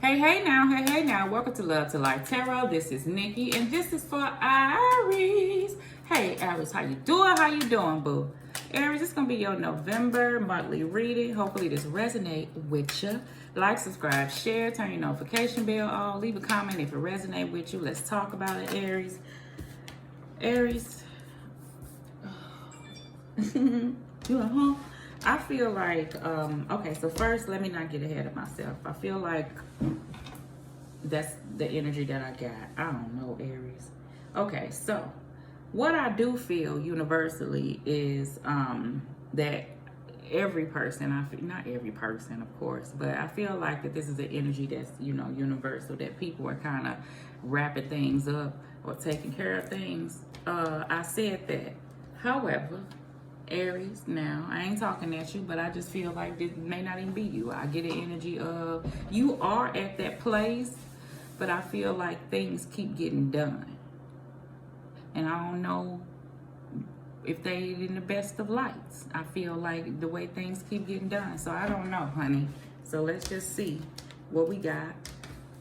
Hey now. Welcome to Love to Life Tarot. This is Nikki, and this is for Aries. Hey, Aries, how you doing? How you doing, boo? Aries, it's going to be your November monthly reading. Hopefully this resonate with you. Like, subscribe, share, turn your notification bell on. Leave a comment if it resonate with you. Let's talk about it, Aries. Aries. You like, huh? I feel like, okay, so first, let me not get ahead of myself. I feel like that's the energy that I got. I don't know, Aries. Okay, so what I do feel universally is that every person, I feel, not every person, of course, but I feel like that this is an energy that's, universal, that people are kind of wrapping things up or taking care of things. I said that. However, Aries, now I ain't talking at you, but I just feel like this may not even be you. I get an energy of you are at that place, but I feel like things keep getting done, and I don't know if they in the best of lights. I feel like the way things keep getting done, so I don't know, honey. So let's just see what we got,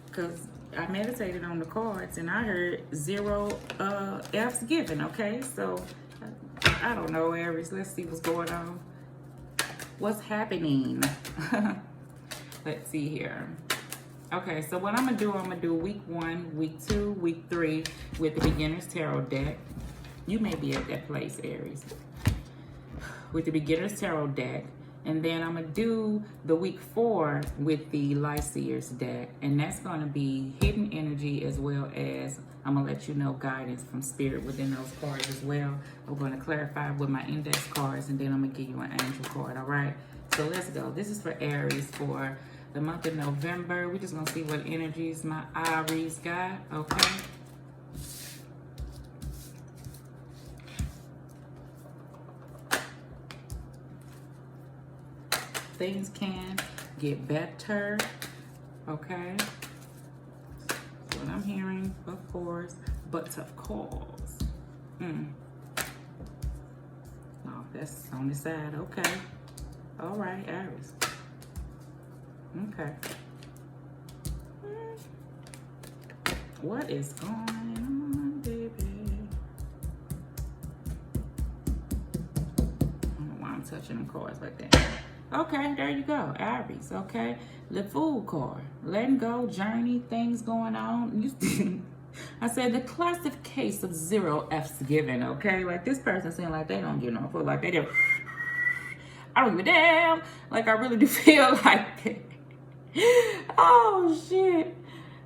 because I meditated on the cards and I heard 0 F's given. Okay, so I don't know, Aries. Let's see what's going on. What's happening? Let's see here. Okay, so what I'm going to do week 1, week 2, week 3 with the Beginner's Tarot deck. You may be at that place, Aries. With the Beginner's Tarot deck. And then I'm going to do the week 4 with the Light Seers deck. And that's going to be hidden energy, as well as I'm going to let you know guidance from Spirit within those cards as well. I'm going to clarify with my index cards, and then I'm going to give you an angel card, all right? So let's go. This is for Aries for the month of November. We're just going to see what energies my Aries got, okay? Things can get better, okay? That's what I'm hearing, of course, but of course. Oh, that's on the side, okay. All right, Aries. Okay. What is going on, baby? I don't know why I'm touching the cards like that. Okay, there you go, Aries, okay? The Fool card, letting go, journey, things going on. I said the classic case of 0 F's given, okay? Like this person seems like they don't get no foot, like they just, I don't give a damn. Like I really do feel like that. Oh, shit.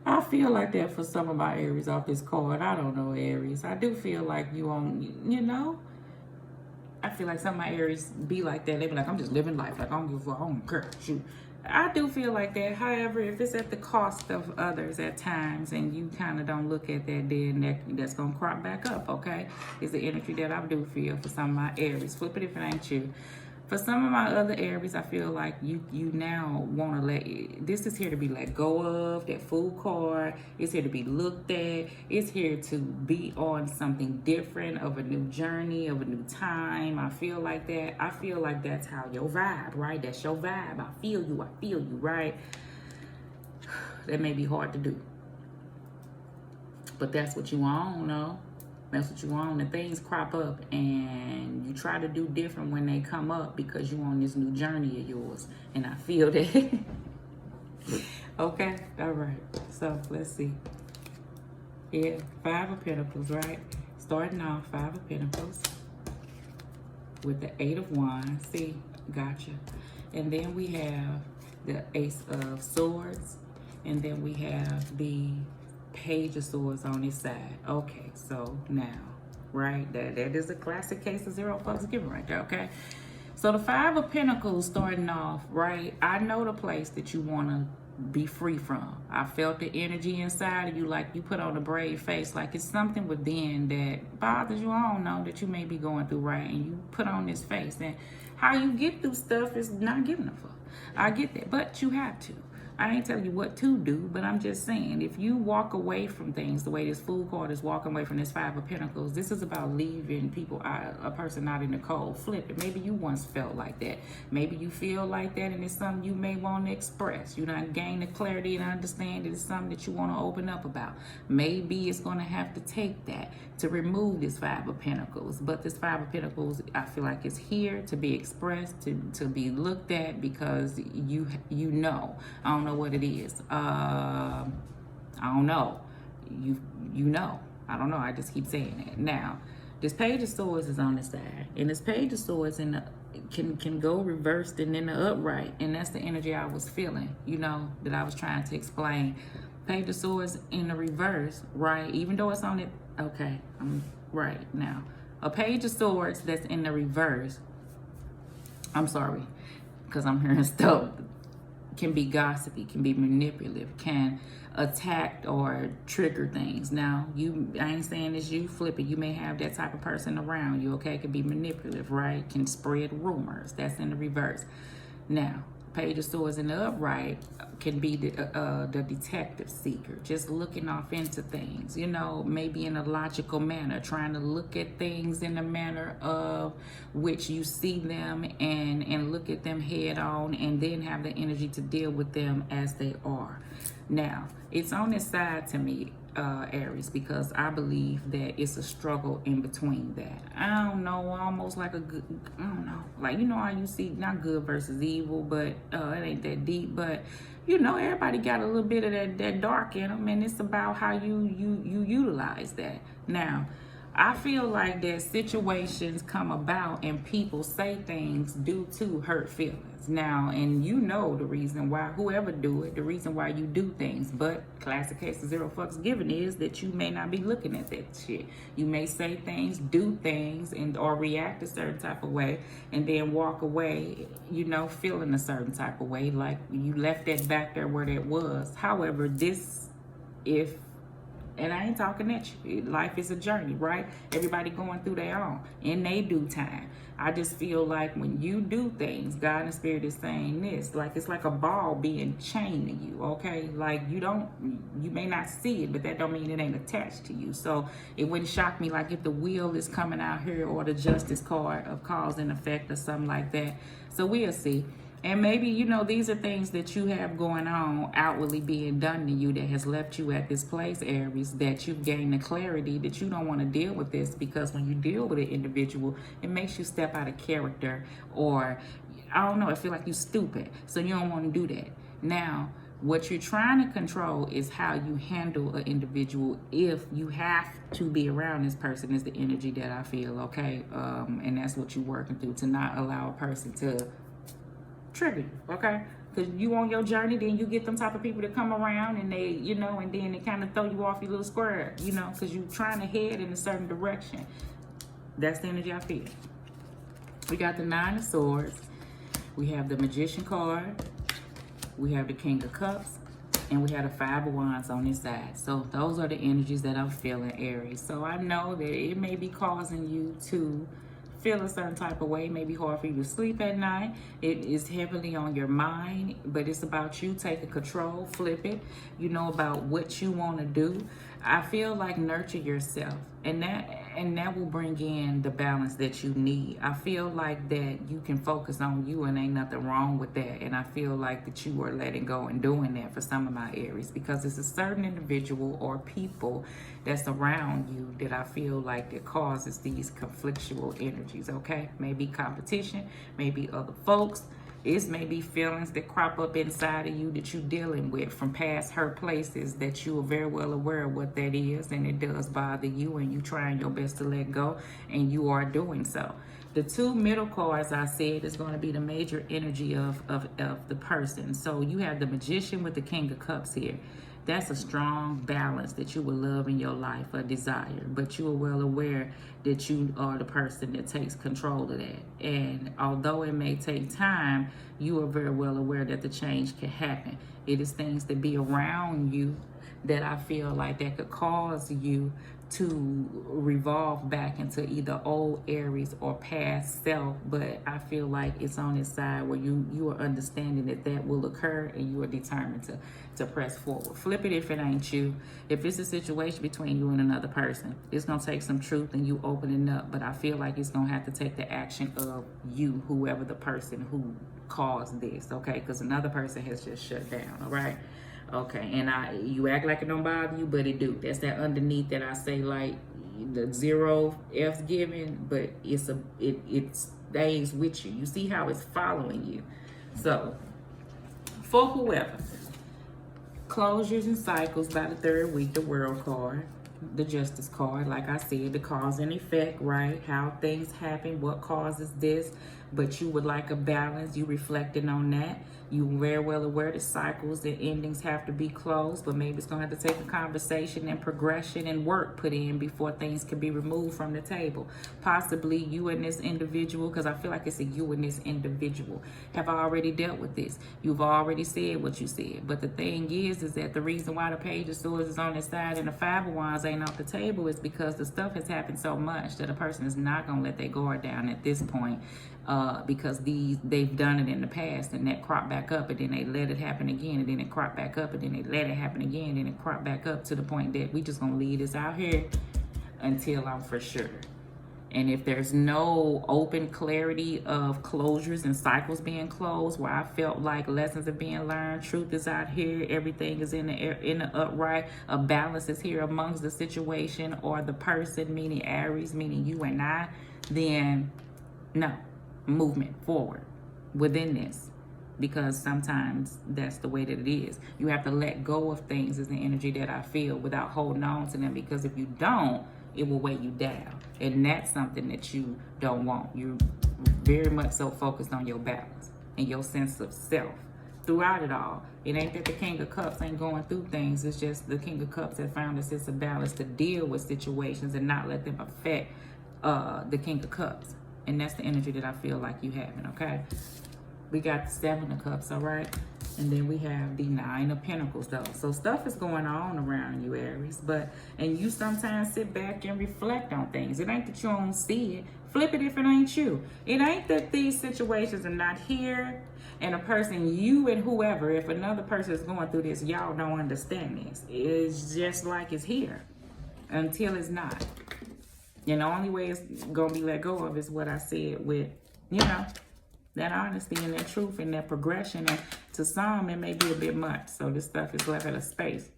I feel like that for some of my Aries off this card. I don't know, Aries. I do feel like you I feel like some of my Aries be like that. They be like, I'm just living life. Like, I don't give a fuck. I don't care. Shoot. I do feel like that. However, if it's at the cost of others at times and you kind of don't look at that, then that's going to crop back up, okay? It's the energy that I do feel for some of my Aries. Flip it if it ain't you. For some of my other Aries, I feel like you now want to this is here to be let go of, that Fool card. It's here to be looked at. It's here to be on something different, of a new journey, of a new time. I feel like that. I feel like that's how your vibe, right? That's your vibe. I feel you, right? That may be hard to do. But that's what you want, no? That's what you want. And things crop up and you try to do different when they come up because you on this new journey of yours. And I feel that. Okay, all right. So let's see. Yeah, 5 of Pentacles, right? Starting off 5 of Pentacles with the 8 of Wands. See, gotcha. And then we have the Ace of Swords. And then we have the Page of Swords on this side. Okay, so now, right, that is a classic case of 0 fucks given right there, okay? So the 5 of Pentacles starting off, right, I know the place that you want to be free from. I felt the energy inside of you, like you put on a brave face, like it's something within that bothers you. I don't know, that you may be going through, right? And you put on this face, and how you get through stuff is not giving a fuck. I get that, but you have to. I ain't telling you what to do, but I'm just saying, if you walk away from things the way this Fool card is walking away from this Five of Pentacles, this is about leaving people out, a person out in the cold. Flip it. Maybe you once felt like that. Maybe you feel like that, and it's something you may want to express. You don't gain the clarity and understand that it's something that you want to open up about. Maybe it's going to have to take that to remove this Five of Pentacles. But this Five of Pentacles, I feel like it's here to be expressed, to be looked at, because you know. I don't know what it is. I don't know. You know. I don't know. I just keep saying it. Now, this Page of Swords is on the side, and this Page of Swords in the can go reversed and then the upright, and that's the energy I was feeling, you know, that I was trying to explain. Page of Swords in the reverse, right? Even though it's on it, okay, I'm right now. A Page of Swords that's in the reverse, I'm sorry, because I'm hearing stuff, can be gossipy, can be manipulative, can attack or trigger things. Now, I ain't saying it's you, flip it. You may have that type of person around you, okay? Can be manipulative, right? Can spread rumors. That's in the reverse. Now, Page of Swords in the upright can be the detective seeker, just looking off into things, you know, maybe in a logical manner, trying to look at things in a manner of which you see them and look at them head on, and then have the energy to deal with them as they are. Now, it's on this side to me, Aries, because I believe that it's a struggle in between that. I don't know, almost like a good, I don't know, like, you know how you see, not good versus evil, but it ain't that deep, but you know, everybody got a little bit of that dark in them, and it's about how you utilize that. Now, I feel like that situations come about and people say things due to hurt feelings. Now, and you know the reason why, whoever do it, the reason why you do things. But classic case of zero fucks given is that you may not be looking at that shit. You may say things, do things, and or react a certain type of way, and then walk away, you know, feeling a certain type of way, like you left that back there where that was. However, and I ain't talking at you. Life is a journey, right? Everybody going through their own in their due time. I just feel like when you do things, God and Spirit is saying this, like it's like a ball being chained to you, okay? Like you may not see it, but that don't mean it ain't attached to you. So it wouldn't shock me like if the wheel is coming out here, or the Justice card of cause and effect or something like that. So we'll see. And maybe, you know, these are things that you have going on outwardly being done to you that has left you at this place, Aries, that you've gained the clarity that you don't want to deal with this, because when you deal with an individual, it makes you step out of character, or, I don't know, I feel like you're stupid. So you don't want to do that. Now, what you're trying to control is how you handle an individual. If you have to be around this person, is the energy that I feel, okay? And that's what you're working through, to not allow a person to trigger you, okay? Because you on your journey, then you get them type of people that come around and they, you know, and then they kind of throw you off your little square, you know, because you're trying to head in a certain direction. That's the energy I feel. We got the Nine of Swords. We have the Magician card. We have the King of Cups. And we have the Five of Wands on this side. So those are the energies that I'm feeling, Aries. So I know that it may be causing you to feel a certain type of way. It may be hard for you to sleep at night. It is heavily on your mind, but it's about you taking control. Flip it. You know, about what you want to do. I feel like nurture yourself, and that will bring in the balance that you need. I feel like that you can focus on you, and ain't nothing wrong with that. And I feel like that you are letting go and doing that for some of my Aries, because it's a certain individual or people that's around you that I feel like that causes these conflictual energies, okay? Maybe competition, maybe other folks. It's maybe feelings that crop up inside of you that you're dealing with from past hurt places that you are very well aware of what that is, and it does bother you, and you trying your best to let go, and you are doing so. The two middle cards I said is going to be the major energy of the person. So you have the Magician with the King of Cups here. That's a strong balance that you will love in your life, a desire. But you are well aware that you are the person that takes control of that. And although it may take time, you are very well aware that the change can happen. It is things that be around you that I feel like that could cause you to revolve back into either old Aries or past self, but I feel like it's on this side where you are understanding that that will occur, and you are determined to press forward. Flip it if it ain't you. If it's a situation between you and another person, it's gonna take some truth and you opening up, but I feel like it's gonna have to take the action of you, whoever the person who caused this, okay? Because another person has just shut down, all right? Okay, and you act like it don't bother you, but it do. That's that underneath that I say, like the zero F's given, but it stays with you. You see how it's following you. So for whoever, closures and cycles by the third week, the World card, the Justice card, like I said, the cause and effect, right? How things happen, what causes this, but you would like a balance. You reflecting on that. You very well aware that cycles and endings have to be closed, but maybe it's gonna have to take a conversation and progression and work put in before things can be removed from the table. Possibly you and this individual, because I feel like it's a you and this individual, have already dealt with this. You've already said what you said. But the thing is that the reason why the Page of Swords is on this side and the Five of Wands ain't off the table is because the stuff has happened so much that a person is not gonna let their guard down at this point. Because they've done it in the past, and that cropped back up, and then they let it happen again, and then it cropped back up, and then they let it happen again, and it cropped back up to the point that we just gonna leave this out here until I'm for sure. And if there's no open clarity of closures and cycles being closed, where I felt like lessons are being learned, truth is out here, everything is in the upright, a balance is here amongst the situation or the person, meaning Aries, meaning you and I, then no. Movement forward within this, because sometimes that's the way that it is. You have to let go of things, is the energy that I feel, without holding on to them, because if you don't, it will weigh you down, and that's something that you don't want. You're very much so focused on your balance and your sense of self throughout it all. It ain't that the King of Cups ain't going through things, it's just the King of Cups that found a sense of balance to deal with situations and not let them affect the King of Cups. And that's the energy that I feel like you having, okay? We got the Seven of Cups, all right? And then we have the Nine of Pentacles, though. So stuff is going on around you, Aries. And you sometimes sit back and reflect on things. It ain't that you don't see it. Flip it if it ain't you. It ain't that these situations are not here, and a person, you and whoever, if another person is going through this, y'all don't understand this. It's just like it's here until it's not. And the only way it's going to be let go of is what I said with, that honesty and that truth and that progression. And to some, it may be a bit much. So this stuff is left at a space.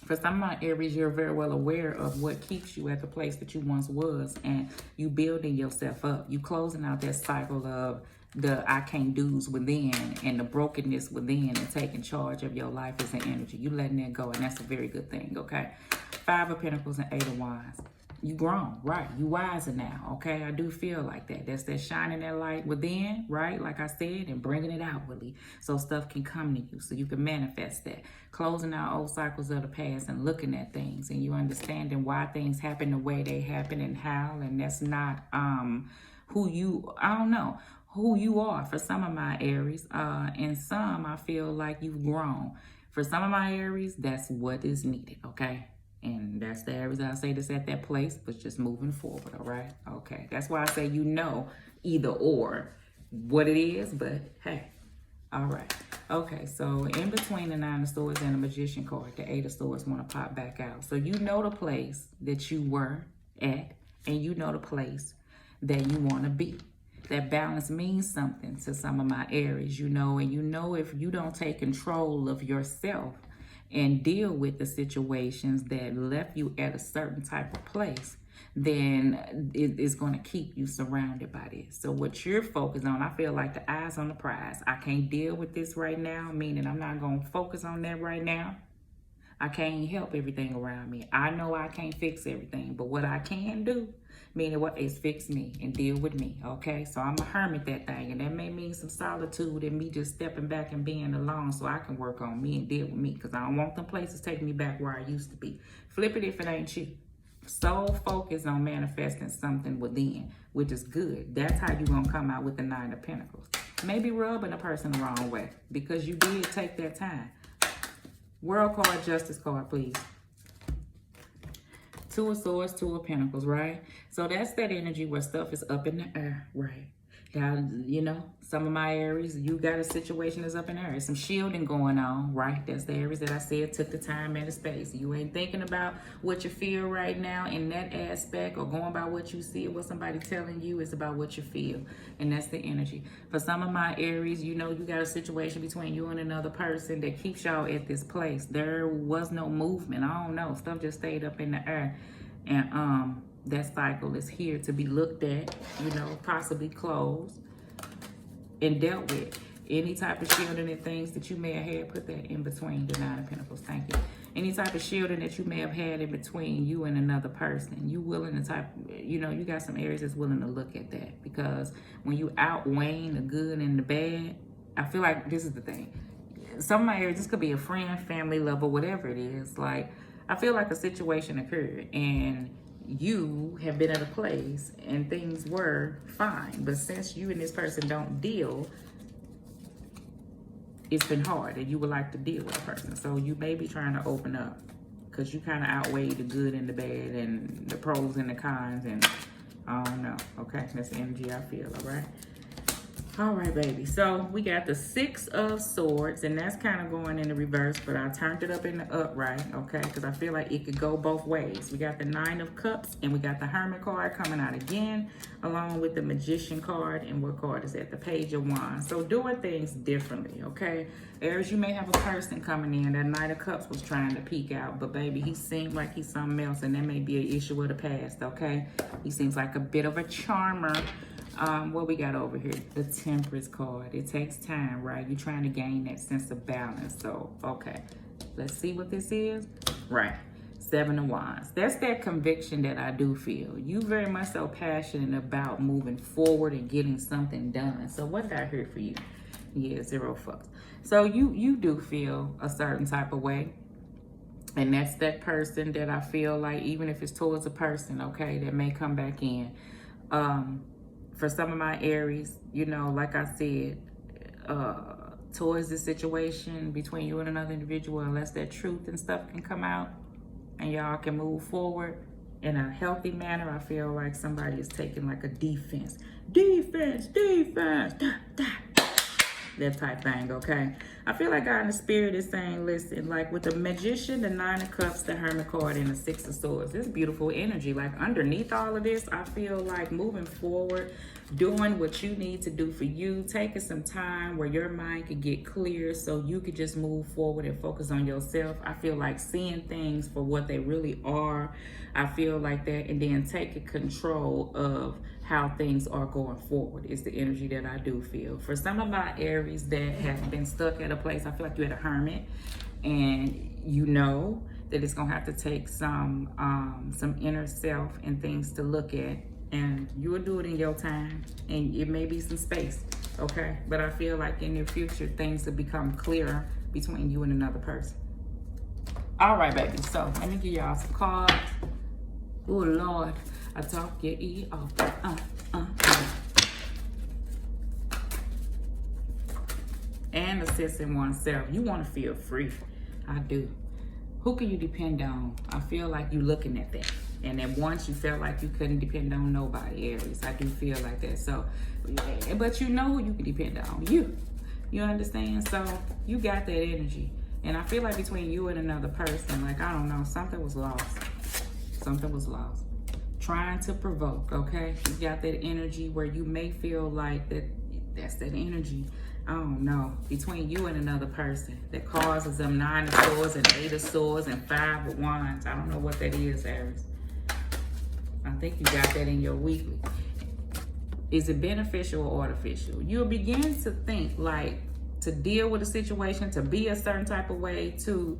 For some of my Aries, you're very well aware of what keeps you at the place that you once was. And you building yourself up. You closing out that cycle of the I can't do's within and the brokenness within, and taking charge of your life as an energy. You letting that go. And that's a very good thing, okay? Five of Pentacles and Eight of Wands. You grown, right? You wiser now, okay? I do feel like that. That's that shining that light within, right? Like I said, and bringing it outwardly so stuff can come to you, so you can manifest that. Closing out old cycles of the past and looking at things, and you understanding why things happen the way they happen and how, and that's not who you are for some of my Aries. And some, I feel like you've grown. For some of my Aries, that's what is needed, okay? And that's the Aries, I'll say this at that place, but just moving forward, all right? Okay, that's why I say either or what it is, but hey, all right. Okay, so in between the Nine of Swords and the Magician card, the Eight of Swords want to pop back out. So you know the place that you were at, and you know the place that you want to be. That balance means something to some of my Aries, and if you don't take control of yourself and deal with the situations that left you at a certain type of place, then it is going to keep you surrounded by this. So what you're focused on, I feel like the eyes on the prize. I can't deal with this right now, meaning I'm not going to focus on that right now. I can't help everything around me. I know I can't fix everything, but what I can do, meaning what is fix me and deal with me, okay? So I'm a hermit that thing, and that may mean some solitude and me just stepping back and being alone so I can work on me and deal with me, because I don't want them places taking me back where I used to be. Flip it if it ain't you. So focused on manifesting something within, which is good. That's how you're going to come out with the Nine of Pentacles. Maybe rubbing a person the wrong way because you did take that time. World card, Justice card, please. Two of Swords, Two of Pentacles, right? So that's that energy where stuff is up in the air, right? Now, you know, some of my Aries, you got a situation that's up in the air. Some shielding going on, right? That's the Aries that I said took the time and the space. You ain't thinking about what you feel right now in that aspect or going by what you see or what somebody telling you. It's about what you feel. And that's the energy. For some of my Aries, you know, you got a situation between you and another person that keeps y'all at this place. There was no movement. I don't know. Stuff just stayed up in the air. And that cycle is here to be looked at, you know, possibly closed and dealt with. Any type of shielding and things that you may have had, put that in between the Nine of Pentacles. Thank you. Any type of shielding that you may have had in between you and another person. You willing to type, you know, you got some Aries that's willing to look at that. Because when you outweighing the good and the bad, I feel like this is the thing. Some of my Aries, this could be a friend, family, lover, whatever it is. Like, I feel like a situation occurred and you have been at a place and things were fine. But since you and this person don't deal, it's been hard and you would like to deal with a person. So you may be trying to open up because you kind of outweigh the good and the bad and the pros and the cons. And I don't know. Okay, that's the energy I feel, all right? All right, baby. So we got the Six of Swords, and that's kind of going in the reverse, but I turned it up in the upright, okay? Because I feel like it could go both ways. We got the Nine of Cups, and we got the Hermit card coming out again, along with the Magician card. And what card is that? The Page of Wands. So doing things differently, okay? Aries, you may have a person coming in. That Knight of Cups was trying to peek out, but baby, he seemed like he's something else, and that may be an issue of the past, okay? He seems like a bit of a charmer. What we got over here? The Temperance card. It takes time, right? You're trying to gain that sense of balance. So, okay. Let's see what this is. Right. Seven of Wands. That's that conviction that I do feel. You very much so passionate about moving forward and getting something done. So what did I hear for you? Yeah, zero fucks. So you do feel a certain type of way. And that's that person that I feel like, even if it's towards a person, okay, that may come back in. For some of my Aries, you know, like I said, towards the situation between you and another individual, unless that truth and stuff can come out and y'all can move forward in a healthy manner, I feel like somebody is taking like a defense. Defense, defense, da, da. That type thing, okay? I feel like God in the Spirit is saying, listen, like with the Magician, the Nine of Cups, the Hermit card, and the Six of Swords, this beautiful energy. Like underneath all of this, I feel like moving forward, doing what you need to do for you, taking some time where your mind could get clear so you could just move forward and focus on yourself. I feel like seeing things for what they really are. I feel like that, and then taking control of how things are going forward is the energy that I do feel. For some of my Aries that have been stuck at a place, I feel like you're at a hermit and you know that it's gonna have to take some inner self and things to look at, and you'll do it in your time, and it may be some space, okay? But I feel like in the future, things will become clearer between you and another person. All right, baby, so let me give y'all some cards. Oh, Lord, I talk your ear off. And assessing oneself. You want to feel free. I do. Who can you depend on? I feel like you looking at that. And then once you felt like you couldn't depend on nobody, Aries. I do feel like that. So, but you know who you can depend on. You understand? So you got that energy. And I feel like between you and another person, like, I don't know, something was lost. Something was lost. Trying to provoke, okay? You got that energy where you may feel like that's that energy, I don't know, between you and another person that causes them Nine of Swords and Eight of Swords and Five of Wands. I don't know what that is, Aries. I think you got that in your weekly. Is it beneficial or artificial? You'll begin to think like to deal with a situation, to be a certain type of way, to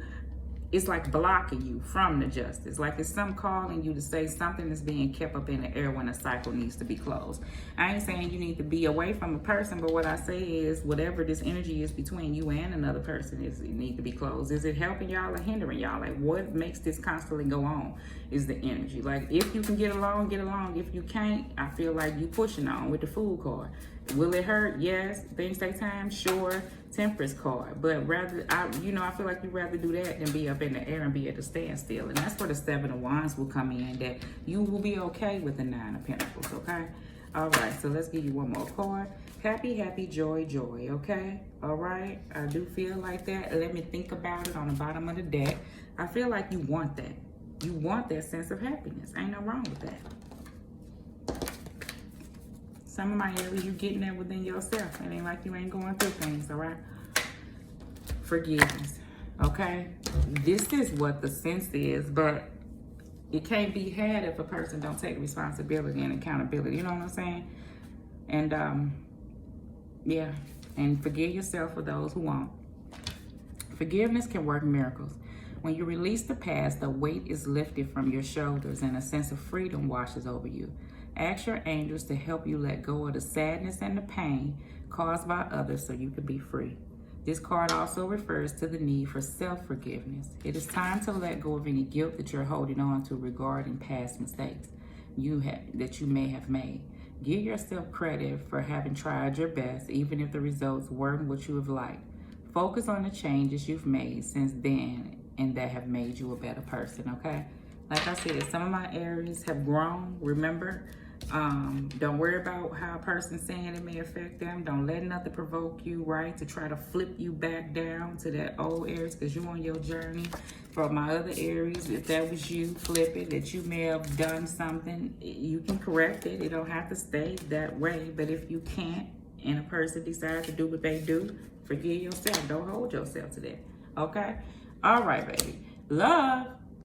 it's like blocking you from the justice. Like it's some calling you to say something is being kept up in the air when a cycle needs to be closed. I ain't saying you need to be away from a person, but what I say is whatever this energy is between you and another person is it need to be closed. Is it helping y'all or hindering y'all? Like what makes this constantly go on is the energy. Like if you can get along, get along. If you can't, I feel like you pushing on with the Fool card. Will it hurt? Yes. Things take time? Sure. Temperance card. But rather, I feel like you'd rather do that than be up in the air and be at a standstill. And that's where the 7 of Wands will come in, that you will be okay with the 9 of Pentacles, okay? All right, so let's give you one more card. Happy, happy, joy, joy, okay? All right, I do feel like that. Let me think about it on the bottom of the deck. I feel like you want that. You want that sense of happiness. Ain't no wrong with that. Some of my Aries, you getting that within yourself. It ain't like you ain't going through things, all right? Forgiveness, okay? This is what the sense is, but it can't be had if a person don't take responsibility and accountability. You know what I'm saying? And, yeah. And forgive yourself for those who won't. Forgiveness can work miracles. When you release the past, the weight is lifted from your shoulders and a sense of freedom washes over you. Ask your angels to help you let go of the sadness and the pain caused by others so you can be free. This card also refers to the need for self-forgiveness. It is time to let go of any guilt that you're holding on to regarding past mistakes that you may have made. Give yourself credit for having tried your best, even if the results weren't what you have liked. Focus on the changes you've made since then and that have made you a better person, okay? Like I said, some of my Aries have grown, remember? Don't worry about how a person's saying it may affect them. Don't let nothing provoke you, right? To try to flip you back down to that old Aries because you're on your journey. For my other Aries, if that was you, flip it, that you may have done something, you can correct it. It don't have to stay that way. But if you can't and a person decides to do what they do, forgive yourself. Don't hold yourself to that, okay? All right, baby. Love.